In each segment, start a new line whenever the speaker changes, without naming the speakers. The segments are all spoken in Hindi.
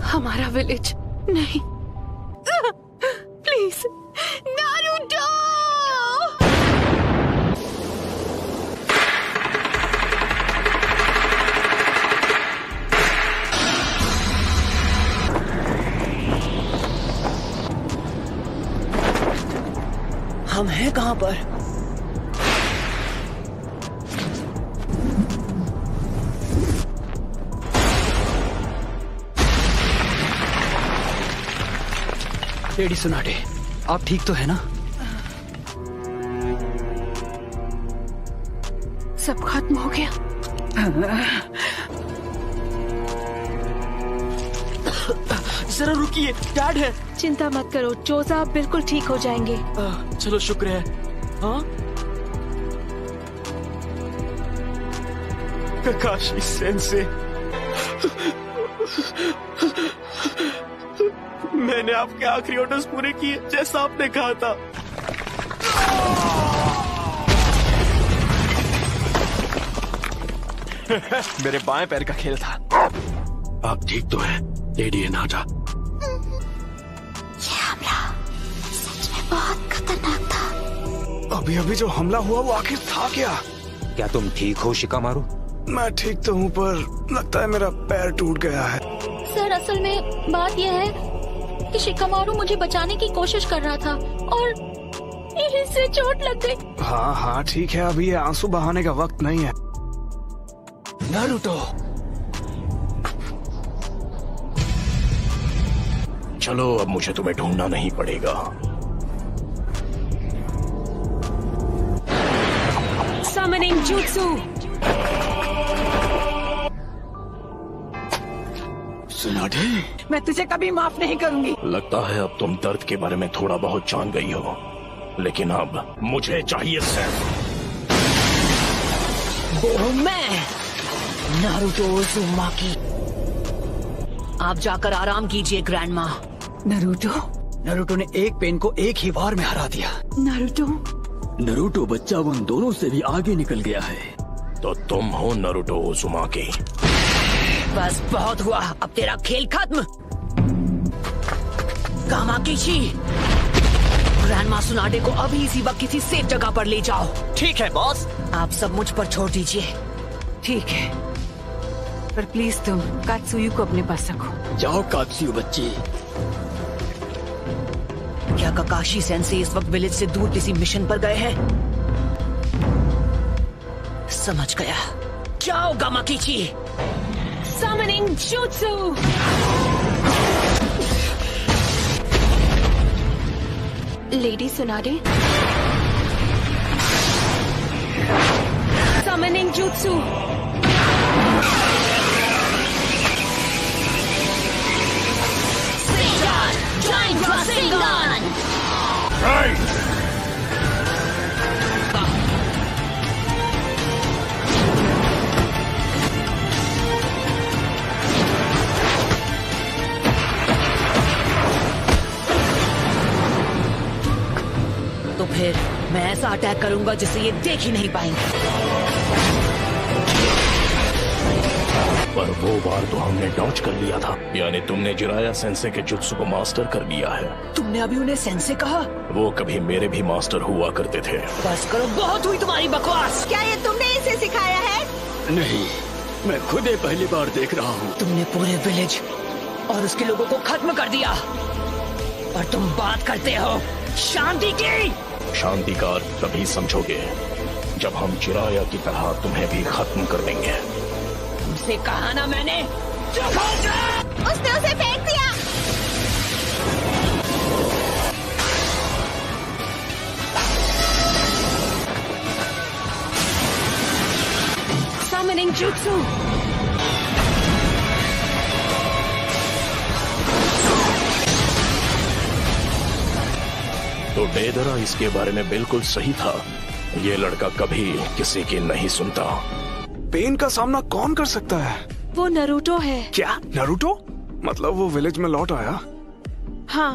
हमारा विलेज नहीं। Please Naruto.
हम हैं कहाँ पर?
लेडी सुनाटे, आप ठीक तो है ना?
सब खत्म हो गया।
जरा रुकिए, डैड है।
चिंता मत करो चोजा, आप बिल्कुल ठीक हो जाएंगे।
चलो शुक्र है। हाँ, काकाशी सेंसे, मैंने आपके आखिरी ऑर्डर्स पूरे किए जैसा आपने कहा था। मेरे बाएं पैर का खेल था।
आप ठीक तो है लेडी एनाटा?
ये हमला सच में बहुत खतरनाक था।
अभी अभी जो हमला हुआ वो आखिर था क्या?
क्या तुम ठीक हो शिकामारू?
मैं ठीक तो हूँ पर लगता है मेरा पैर टूट गया है।
सर असल में बात यह है कि शिकामारू मुझे बचाने की कोशिश कर रहा था और इससे चोट लग गई।
हाँ हाँ ठीक है, अभी ये आंसू बहाने का वक्त नहीं है।
नारुतो,
चलो अब मुझे तुम्हें ढूंढना नहीं पड़ेगा।
Summoning Jutsu।
सुनाटे,
मैं तुझे कभी माफ नहीं करूंगी।
लगता है अब तुम दर्द के बारे में थोड़ा बहुत जान गई हो, लेकिन अब मुझे चाहिए सैफ।
वो हूँ मैं, नारुतो उज़ुमाकी। आप जाकर आराम कीजिए ग्रैंड माँ।
नरूटो ने एक पेन को एक ही वार में हरा दिया।
नरूटो बच्चा उन दोनों से भी आगे निकल गया है।
तो तुम हो नारुतो उज़ुमाकी।
बस बहुत हुआ, अब तेरा खेल खत्म। कामाकिशी, ग्रैंडमा सुनाडे को अभी इसी वक्त किसी सेफ जगह पर ले जाओ।
ठीक है बॉस।
आप सब मुझ पर छोड़ दीजिए।
ठीक है, पर प्लीज तुम कात्सुयु को अपने पास रखो।
जाओ कात्सुयु बच्ची।
क्या काकाशी सेंसे इस वक्त विलेज से दूर किसी मिशन पर गए हैं? समझ गया। जाओ गामाकिची।
Summoning Jutsu। Lady सुनाडे। Summoning Jutsu।
Giant Rasengan!
तो फिर मैं ऐसा अटैक करूंगा जिसे ये देख ही नहीं पाएंगे।
पर वो बार तो हमने डॉज कर लिया था, यानी तुमने जिराया सेंसे के जुत्सु को मास्टर कर लिया है।
तुमने अभी उन्हें सेंसे कहा?
वो कभी मेरे भी मास्टर हुआ करते थे।
बस करो, बहुत हुई तुम्हारी बकवास।
क्या ये तुमने इसे सिखाया है?
नहीं, मैं खुद ही पहली बार देख रहा हूँ।
तुमने पूरे विलेज और उसके लोगों को खत्म कर दिया और तुम बात करते हो शांति की।
शांति का अर्थ तभी समझोगे जब हम चिराया की तरह तुम्हें भी खत्म कर देंगे।
तुमसे कहा ना मैंने, चुप हो जा।
उसने उसे फेंक दिया। Summoning Jutsu।
तो डेदरा इसके बारे में बिल्कुल सही था। ये लड़का कभी किसी की नहीं सुनता।
पेन का सामना कौन कर सकता है?
वो नारुतो है।
क्या नारुतो? मतलब वो विलेज में लौट आया?
हाँ,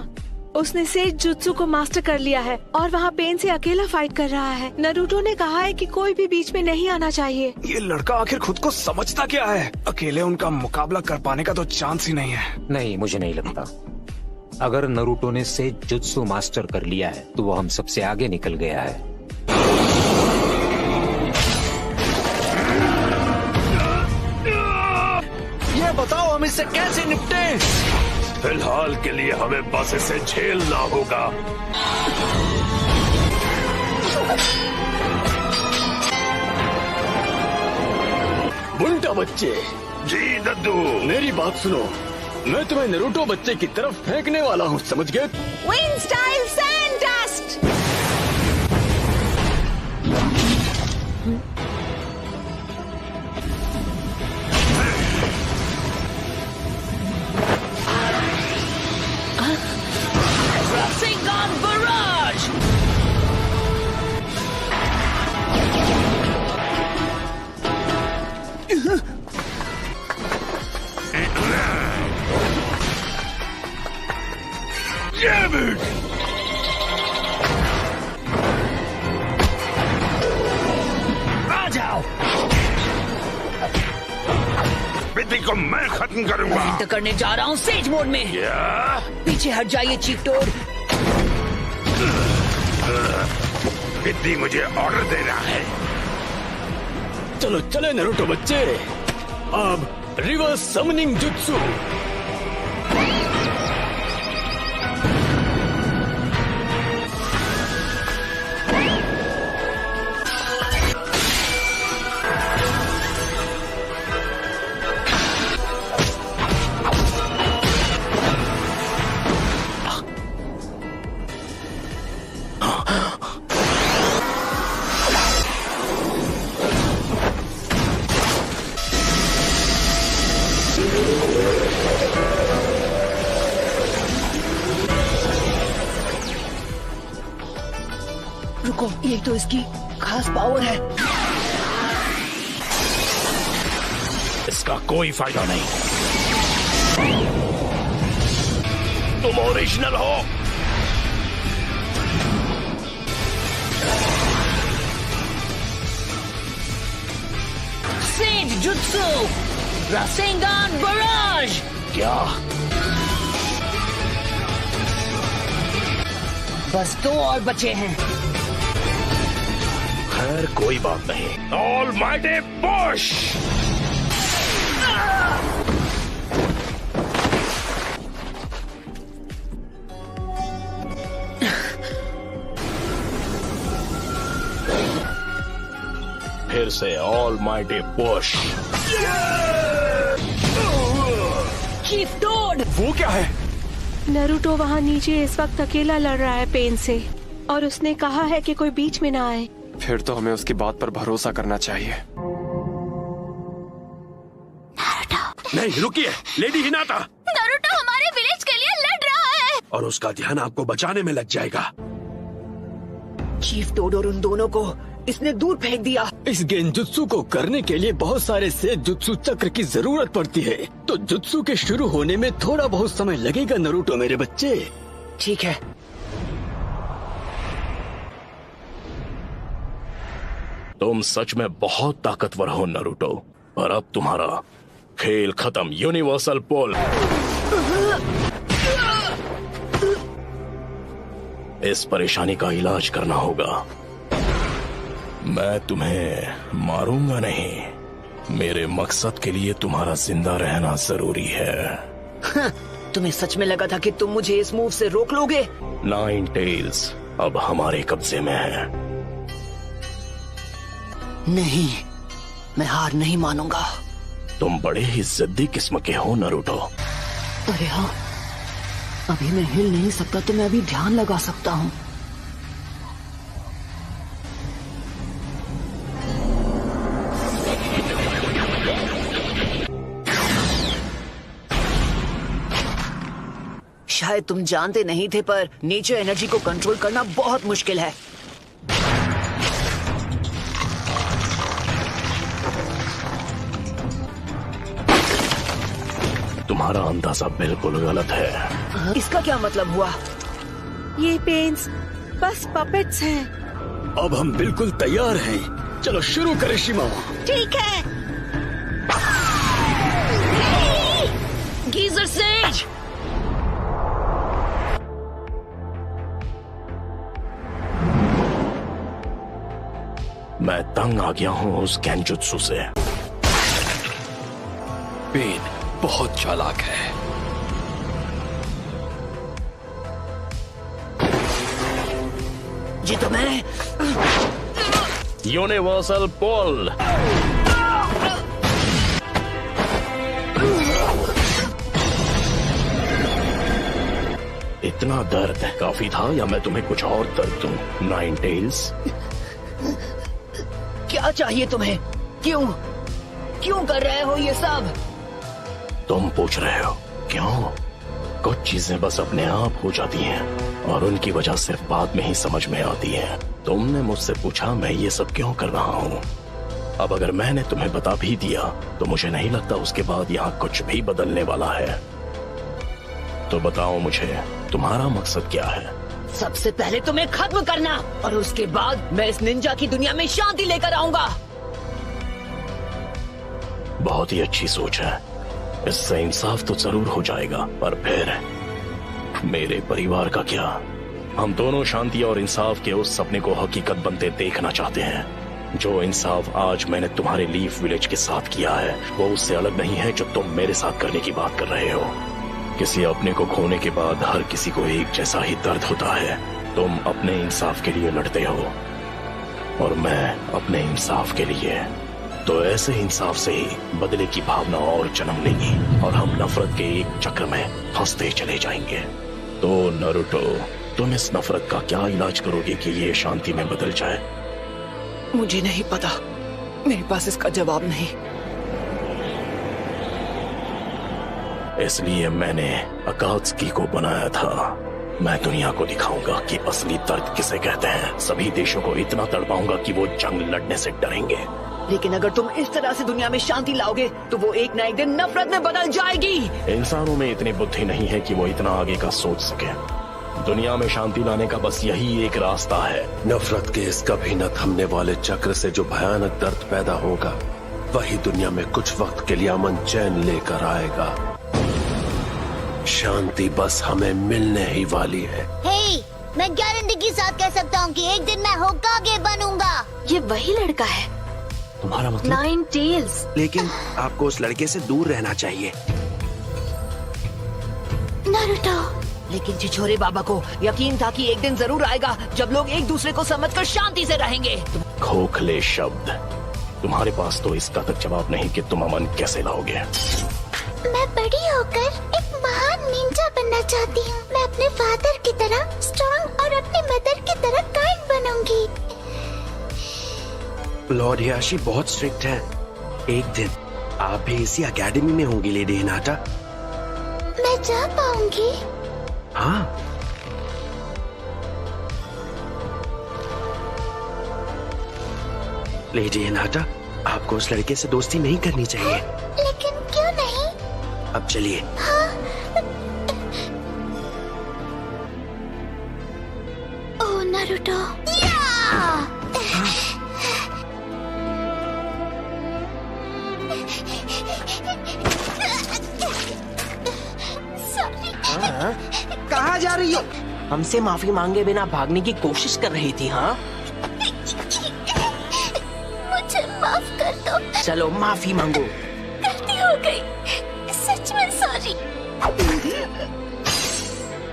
उसने सेज जुत्सु को मास्टर कर लिया है और वहाँ पेन से अकेला फाइट कर रहा है। नरूटो ने कहा है कि कोई भी बीच में नहीं आना चाहिए।
ये लड़का आखिर खुद को समझता क्या है? अकेले उनका मुकाबला कर पाने का तो चांस ही नहीं है।
नहीं, मुझे नहीं लगता। अगर नरूटो ने सेज जुत्सु मास्टर कर लिया है तो वो हम सबसे आगे निकल गया है।
ये बताओ हम इससे कैसे निपटें?
फिलहाल के लिए हमें बस इसे झेलना होगा।
बुंटा बच्चे,
जी दद्दू।
मेरी बात सुनो, मैं तुम्हें नरूटो बच्चे की तरफ फेंकने वाला हूँ, समझ गए?
Wind style sand dust.
Rasengan Barrage! आ जाओ।
विधि को मैं खत्म करूंगा।
एंटर करने जा रहा हूँ सेज मोड में।
क्या?
पीछे हट जाइए चीफ टोड।
विधि मुझे ऑर्डर दे रहा है।
चलो चले नरूटो बच्चे, अब रिवर्स समनिंग जुत्सु।
रुको, ये तो इसकी खास पावर है।
इसका कोई फायदा नहीं। तुम ओरिजिनल हो।
सेज जुत्सु रासेंगान बराज।
क्या?
बस 2 और बचे हैं।
खैर कोई बात नहीं। Almighty push. फिर से ऑलमाइटी पुश।
Chief toad.
वो क्या है?
नरूटो वहाँ नीचे इस वक्त अकेला लड़ रहा है पेन से और उसने कहा है कि कोई बीच में ना आए।
फिर तो हमें उसकी बात पर भरोसा करना चाहिए।
नहीं रुकिए, लेडी हिनाता।
नारुतो हमारे विलेज के लिए लड़ रहा है
और उसका ध्यान आपको बचाने में लग जाएगा।
चीफ टोड और उन दोनों को इसने दूर फेंक दिया।
इस गेंजुत्सु को करने के लिए बहुत सारे सेज जुत्सु चक्र की जरूरत पड़ती है, तो जुत्सु के शुरू होने में थोड़ा बहुत समय लगेगा नरूटो मेरे बच्चे।
ठीक है।
तुम सच में बहुत ताकतवर हो नरूटो, और अब तुम्हारा खेल खत्म। यूनिवर्सल पुल। इस परेशानी का इलाज करना होगा। मैं तुम्हें मारूंगा नहीं। मेरे मकसद के लिए तुम्हारा जिंदा रहना जरूरी है।
तुम्हें सच में लगा था कि तुम मुझे इस मूव से रोक लोगे?
9 टेल्स अब हमारे कब्जे में है।
नहीं, मैं हार नहीं मानूंगा।
तुम बड़े ही जिद्दी किस्म के हो नरूटो।
अरे हाँ, अभी मैं हिल नहीं सकता तो मैं अभी ध्यान लगा सकता हूँ। शायद तुम जानते नहीं थे, पर नेचर एनर्जी को कंट्रोल करना बहुत मुश्किल है।
तुम्हारा अंदाजा बिल्कुल गलत है।
इसका क्या मतलब हुआ?
ये पेन्स बस पपेट्स हैं।
अब हम बिल्कुल तैयार हैं। चलो शुरू करें शिमाओ।
ठीक है।
Geyser says.
मैं तंग आ गया हूँ उस गेंजुत्सु से।
पेन बहुत चालाक है।
ये तो मैं।
यूनिवर्सल पुल। इतना दर्द काफी था या मैं तुम्हें कुछ और दर्द दूं? नाइन टेल्स,
क्या चाहिए तुम्हें? क्यों कर रहे हो ये सब?
तुम पूछ रहे हो क्यों? कुछ चीजें बस अपने आप हो जाती हैं और उनकी वजह सिर्फ बाद में ही समझ में आती है। तुमने मुझसे पूछा मैं ये सब क्यों कर रहा हूँ। अब अगर मैंने तुम्हें बता भी दिया तो मुझे नहीं लगता उसके बाद यहाँ कुछ भी बदलने वाला है। तो बताओ मुझे तुम्हारा मकसद क्या है?
सबसे पहले तुम्हें खत्म करना और उसके बाद मैं इस निंजा की दुनिया में शांति लेकर आऊंगा।
बहुत ही अच्छी सोच है। इससे इंसाफ तो जरूर हो जाएगा, पर फिर मेरे परिवार का क्या? हम दोनों शांति और इंसाफ के उस सपने को हकीकत बनते देखना चाहते हैं। जो इंसाफ आज मैंने तुम्हारे लीफ विलेज के साथ किया है वो उससे अलग नहीं है जो तुम मेरे साथ करने की बात कर रहे हो। किसी अपने को खोने के बाद हर किसी को एक जैसा ही दर्द होता है। तुम अपने इंसाफ के लिए लड़ते हो और मैं अपने इंसाफ के लिए। तो ऐसे इंसाफ से ही बदले की भावना और जन्म लेगी और हम नफरत के एक चक्र में फंसते चले जाएंगे। तो नारुतो, तुम इस नफरत का क्या इलाज करोगे कि ये शांति में बदल जाए?
मुझे नहीं पता, मेरे पास इसका जवाब नहीं।
इसलिए मैंने अकात्सुकी को बनाया था। मैं दुनिया को दिखाऊंगा कि असली दर्द किसे कहते हैं। सभी देशों को इतना तड़पाऊंगा कि वो जंग लड़ने से डरेंगे।
लेकिन अगर तुम इस तरह से दुनिया में शांति लाओगे तो वो एक ना एक दिन नफरत में बदल जाएगी।
इंसानों में इतनी बुद्धि नहीं है कि वो इतना आगे का सोच सके। दुनिया में शांति लाने का बस यही एक रास्ता है।
नफरत के इस कभी न थमने वाले चक्र से जो भयानक दर्द पैदा होगा वही दुनिया में कुछ वक्त के लिए अमन चैन लेकर आएगा। शांति बस हमें मिलने ही वाली है।
हे, मैं गारंटी के साथ कह सकता हूँ कि एक दिन मैं होकागे बनूंगा।
ये वही लड़का है।
तुम्हारा मतलब?
Nine tails.
लेकिन आपको उस लड़के से दूर रहना चाहिए।
नारुतो।
लेकिन छिछोरे बाबा को यकीन था कि एक दिन जरूर आएगा जब लोग एक दूसरे को समझकर शांति से रहेंगे।
खोखले शब्द। तुम्हारे पास तो इसका तक जवाब नहीं कि तुम अमन कैसे लाओगे।
मैं बड़ी होकर एक महान निंजा बनना चाहती हूँ। मैं अपने फादर की तरह स्ट्रॉन्ग और अपनी मदर की तरह काइंड बनूंगी।
लॉर्ड हियाशी बहुत स्ट्रिक्ट है। एक दिन आप भी इसी एकेडमी में होंगी लेडी हिनाटा।
मैं जा पाऊंगी?
हाँ। लेडी हिनाटा, आपको उस लड़के से दोस्ती नहीं करनी चाहिए।
लेकिन क्यों नहीं?
अब चलिए।
हाँ। ओह नारुतो।
कहाँ जा रही हो? हमसे माफी मांगे बिना भागने की कोशिश कर रही थी। हाँ,
मुझे माफ कर दो।
चलो माफी मांगो।
गलती हो गई, सच में सॉरी।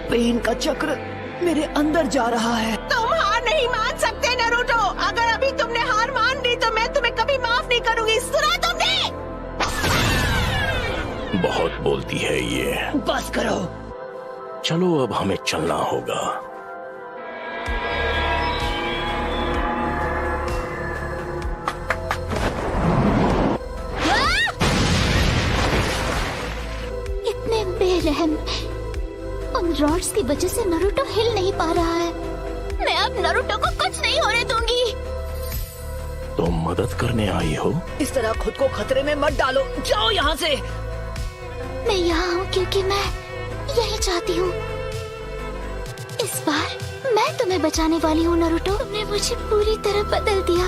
पेन का चक्र मेरे अंदर जा रहा है।
तुम हार नहीं मान सकते नारुतो। अगर अभी तुमने हार मान ली तो मैं तुम्हें कभी माफ नहीं करूंगी। सुना तुमने?
बहुत बोलती है ये।
बस करो।
चलो अब हमें चलना होगा।
इतने बेरहम। उन रॉड्स की वजह से नारुतो हिल नहीं पा रहा है। मैं अब नारुतो को कुछ नहीं होने दूंगी।
तुम मदद करने आई हो?
इस तरह खुद को खतरे में मत डालो। जाओ यहाँ से।
मैं यहाँ हूँ क्योंकि मैं यही चाहती हूँ। इस बार मैं तुम्हें बचाने वाली हूँ नारुतो। तुमने मुझे पूरी तरह बदल दिया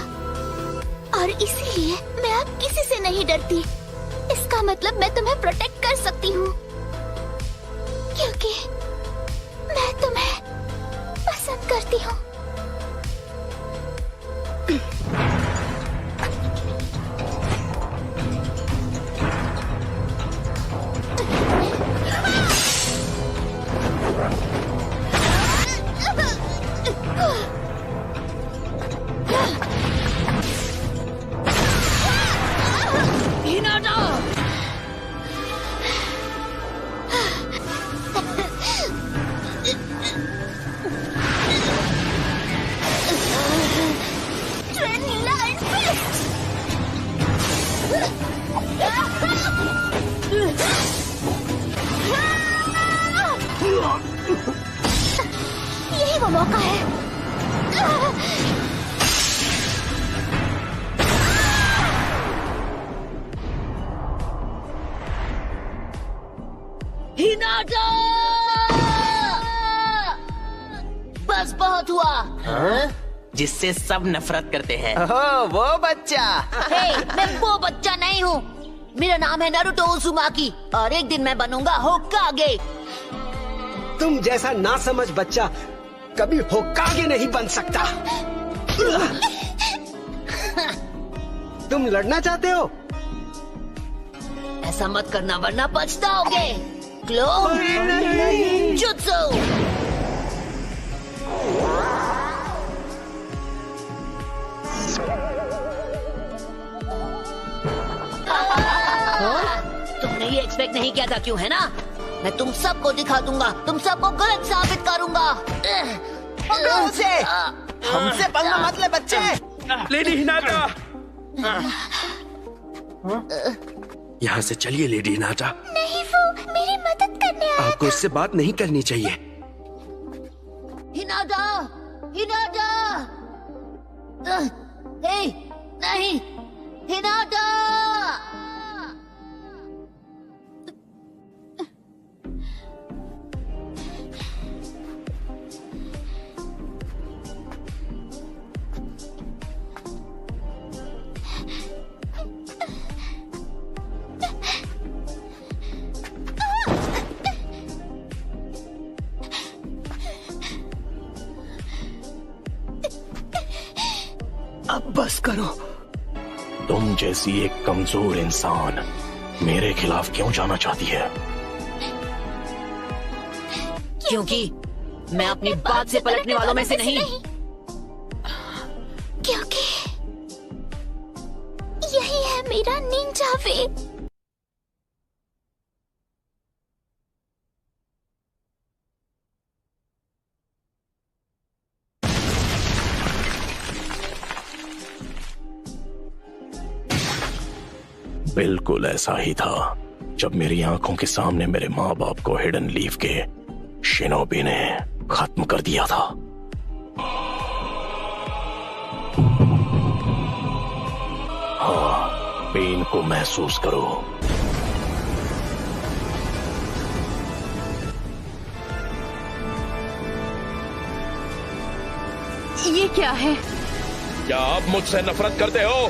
और इसीलिए मैं अब किसी से नहीं डरती। इसका मतलब मैं तुम्हें प्रोटेक्ट कर सकती हूँ क्योंकि मैं तुम्हें पसंद करती हूँ। यही वो मौका है।
हिनाटा! बस बहुत हुआ।
हाँ? जिससे सब नफरत करते हैं। वो बच्चा।
मैं वो बच्चा नहीं हूँ। मेरा नाम है नारुतो उज़ुमाकी और एक दिन मैं बनूंगा होकागे।
तुम जैसा ना समझ बच्चा कभी होकागे नहीं बन सकता। तुम लड़ना चाहते हो?
ऐसा मत करना वरना पछताओगे। Clone jutsu. तुमने ये एक्सपेक्ट नहीं किया था क्यों, है ना? मैं तुम सबको दिखा दूंगा, तुम सबको गलत साबित करूंगा।
उसे हमसे पंगा मत ले बच्चे।
लेडी हिनाटा, यहाँ से चलिए लेडी हिनाटा।
नहीं, वो मेरी मदद करने आया।
आपको इससे बात नहीं करनी चाहिए।
हिनाटा, हिनाटा, नहीं, हिनाटा।
अब बस करो।
तुम जैसी एक कमजोर इंसान मेरे खिलाफ क्यों जाना चाहती है?
क्योंकि मैं अपनी बात से पलटने वालों में से नहीं।
क्योंकि यही है मेरा निंजा वे।
बिल्कुल ऐसा ही था जब मेरी आंखों के सामने मेरे माँ बाप को हिडन लीफ के शिनोबी ने खत्म कर दिया था। हाँ, पेन को महसूस करो।
ये क्या है?
क्या आप मुझसे नफरत करते हो?